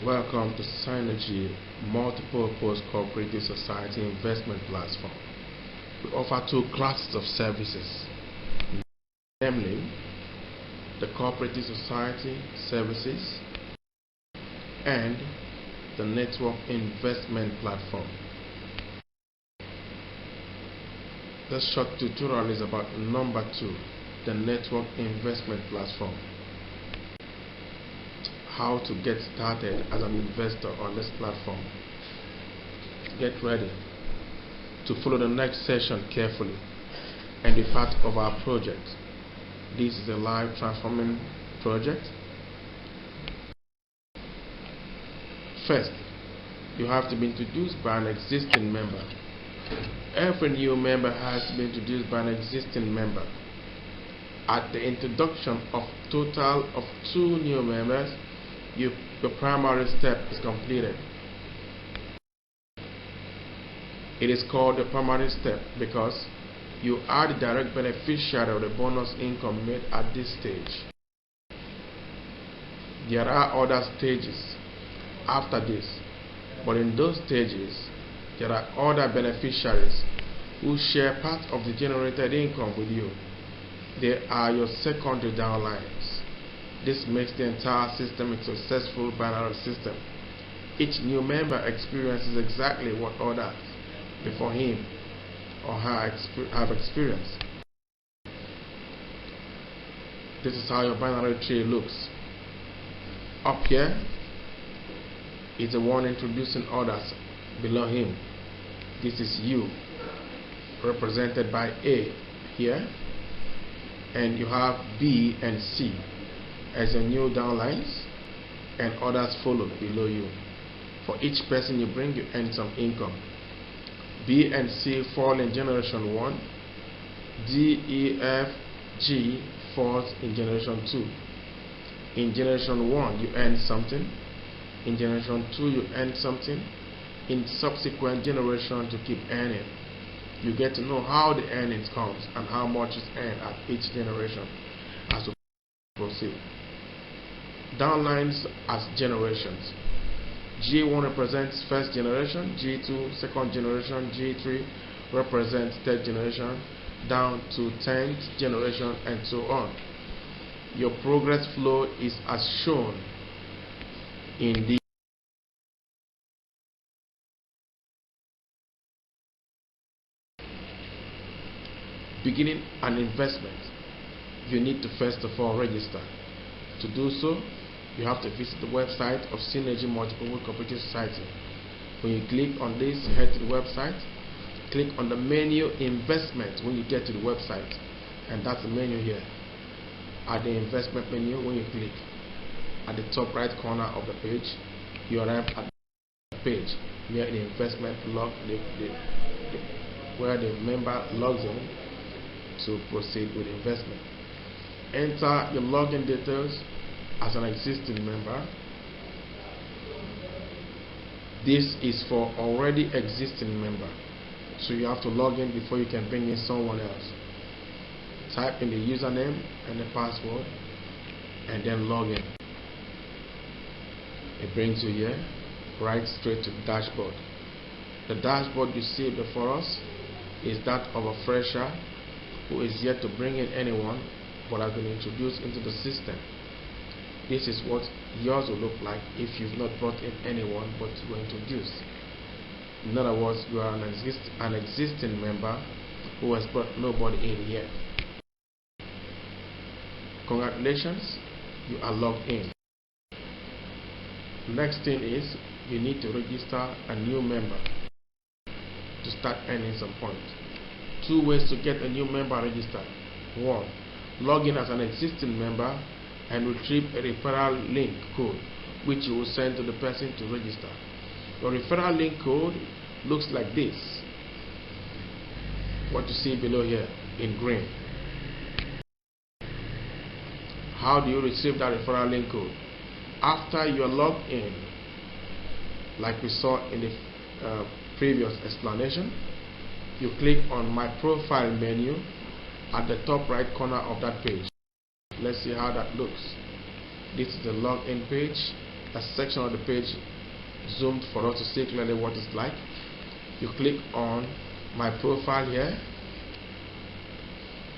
Welcome to Synergy Multipurpose Cooperative Society Investment Platform. We offer two classes of services, namely the Cooperative Society Services and the Network Investment Platform. This short tutorial is about number 2, the Network Investment Platform. How to get started as an investor on this platform. Get ready to follow the next session carefully and be part of our project. This is a live transforming project. First, you have to be introduced by an existing member. Every new member has to be introduced by an existing member. At the introduction of total of 2 new members, your primary step is completed. It is called the primary step because you are the direct beneficiary of the bonus income made at this stage. There are other stages after this, but in those stages there are other beneficiaries who share part of the generated income with you. They are your secondary downlines. This makes the entire system a successful binary system. Each new member experiences exactly what others before him or her have experienced. This is how your binary tree looks. Up here is the one introducing others below him. This is you, represented by A here, and you have B and C as your new downlines, and others follow below you. For each person you bring, you earn some income. B and C fall in generation 1. D, E, F, G falls in generation 2. In generation 1 you earn something. In generation 2 you earn something. In subsequent generations to keep earning. You get to know how the earnings comes and how much is earned at each generation as we proceed. Downlines as generations. G1 represents first generation, G2 second generation, G3 represents third generation, down to 10th generation, and so on. Your progress flow is as shown in the beginning an investment. You need to first of all register. To do so, you have to visit the website of Synergy Multipurpose Cooperative Society. When you click on this, head to the website, click on the menu investment when you get to the website, and that's the menu here. At the investment menu, when you click at the top right corner of the page, you arrive at the page where the investment where the member logs in to proceed with investment. Enter your login details as an existing member. This is for already existing member, so you have to log in before you can bring in someone else. Type in the username and the password and then log in. It brings you here right straight to the dashboard. The dashboard you see before us is that of a fresher who is yet to bring in anyone but has been introduced into the system. This is what yours will look like if you've not brought in anyone but you were introduced. In other words, you are an existing member who has brought nobody in yet. Congratulations, you are logged in. Next thing is you need to register a new member to start earning some points. 2 ways to get a new member registered. 1. Log in as an existing member and retrieve a referral link code which you will send to the person to register. Your referral link code looks like this. What you see below here in green. How do you receive that referral link code? After you are logged in, like we saw in the previous explanation, you click on my profile menu at the top right corner of that page. Let's see how that looks. This is the login page. a section of the page zoomed for us to see clearly what it's like. You click on my profile here,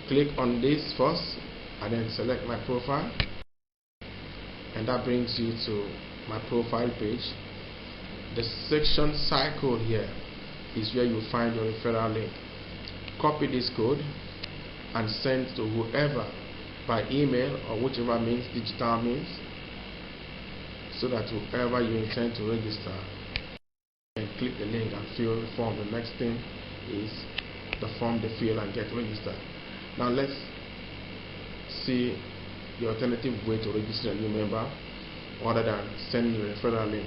click on this first and then select my profile, and that brings you to my profile page. The section cycle here is where you find your referral link. Copy this code and send to whoever by email or whichever means, digital means, so that whoever you intend to register can click the link and fill the form. The next thing is the form they fill and get registered. Now let's see the alternative way to register a new member other than sending the referral link.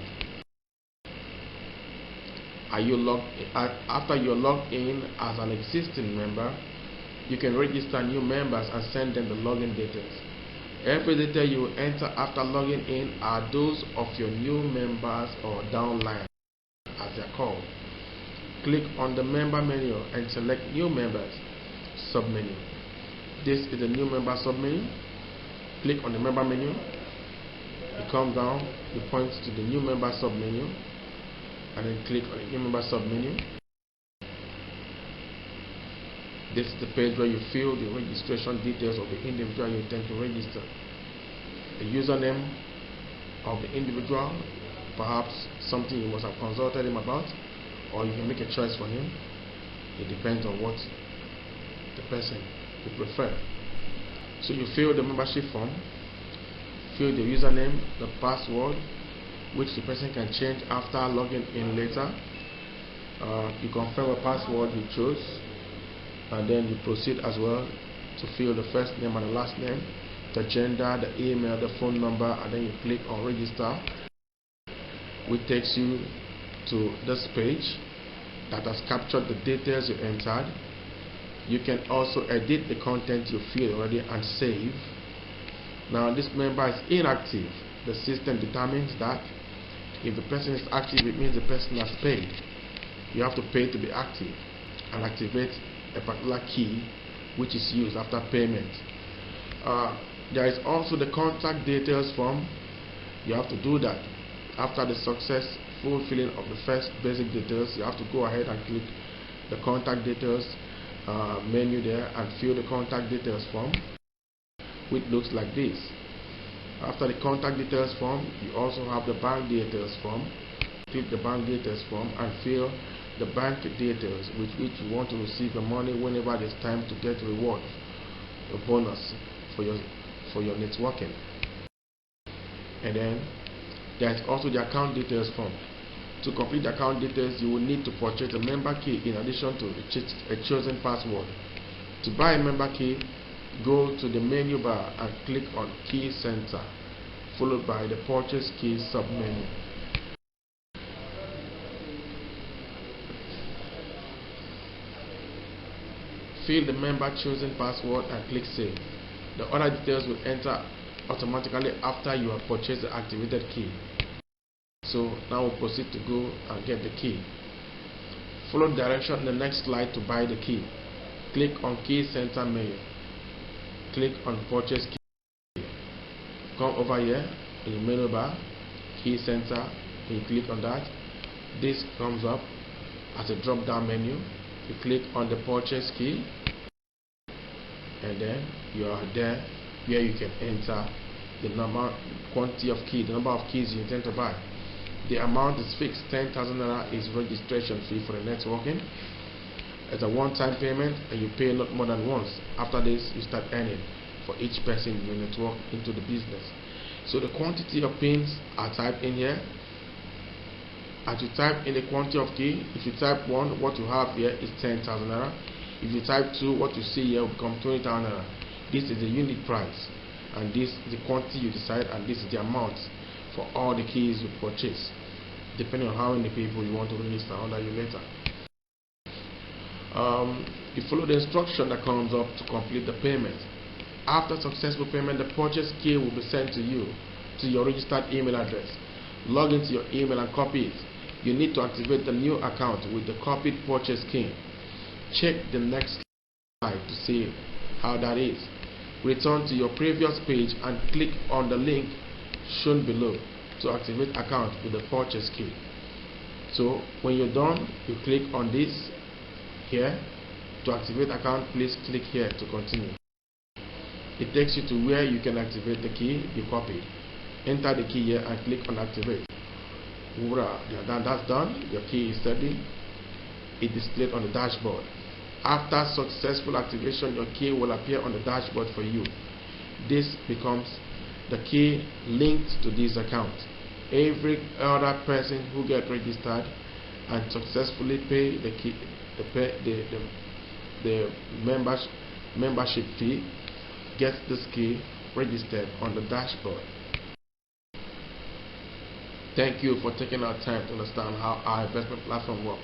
After you're logged in as an existing member, you can register new members and send them the login details. Every detail you enter after logging in are those of your new members or downline, as they are called. Click on the member menu and select new members submenu. This is the new member submenu. Click on the member menu. You come down, you point to the new member submenu, and then click on the new member submenu. This is the page where you fill the registration details of the individual you intend to register. The username of the individual, perhaps something you must have consulted him about, or you can make a choice for him. It depends on what the person would prefer. So you fill the membership form, fill the username, the password, which the person can change after logging in later. You confirm a password you chose, and then you proceed as well to fill the first name and the last name, the gender, the email, the phone number, and then you click on register, which takes you to this page that has captured the details you entered. You can also edit the content you fill already and save. Now this member is inactive. The system determines that. If the person is active, it means the person has paid. You have to pay to be active and activate a particular key which is used after payment. There is also the contact details form. You have to do that after the successful filling of the first basic details. You have to go ahead and click the contact details menu there and fill the contact details form, which looks like this. After the contact details form, you also have the bank details form. Click the bank details form and fill the bank details with which you want to receive the money whenever there's time to get reward, a bonus for your networking. And then there's also the account details form. To complete the account details, you will need to purchase a member key in addition to a chosen password. To buy a member key, go to the menu bar and click on Key Center, followed by the Purchase Key submenu. Fill the member chosen password and click Save. The other details will enter automatically after you have purchased the activated key. So now we'll proceed to go and get the key. Follow the direction in the next slide to buy the key. Click on Key Center menu. Click on Purchase Key. Come over here in the menu bar, Key Center, and you click on that. This comes up as a drop down menu. You click on the Purchase Key, and then you are there where you can enter the quantity of keys, the number of keys you intend to buy. The amount is fixed. 10,000 naira is registration fee for the networking. It's a one-time payment and you pay not more than once. After this, you start earning for each person you network into the business. So the quantity of pins are typed in here. As you type in the quantity of key, if you type 1, what you have here is 10,000 naira. If you type 2, what you see here will become 20,000 naira. This is the unit price, and this is the quantity you decide, and this is the amount for all the keys you purchase, depending on how many people you want to register under you later. You follow the instruction that comes up to complete the payment. After successful payment, the purchase key will be sent to you to your registered email address. Log into your email and copy it. You need to activate the new account with the copied purchase key. Check the next slide to see how that is. Return to your previous page and click on the link shown below to activate account with the purchase key. So when you're done, you click on this here. To activate account, please click here to continue. It takes you to where you can activate the key you copied. Enter the key here and click on activate. That's done. Your key is steady. It displayed on the dashboard. After successful activation, your key will appear on the dashboard for you. This becomes the key linked to this account. Every other person who gets registered and successfully pay the key, the membership fee, gets this key registered on the dashboard. Thank you for taking our time to understand how our investment platform works.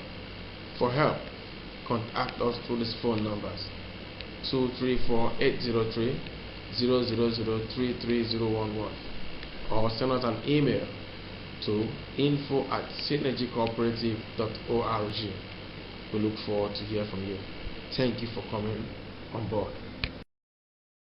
For help, contact us through these phone numbers: 234-803-000-33011, or send us an email to info@synergycooperative.org. We look forward to hear from you. Thank you for coming on board.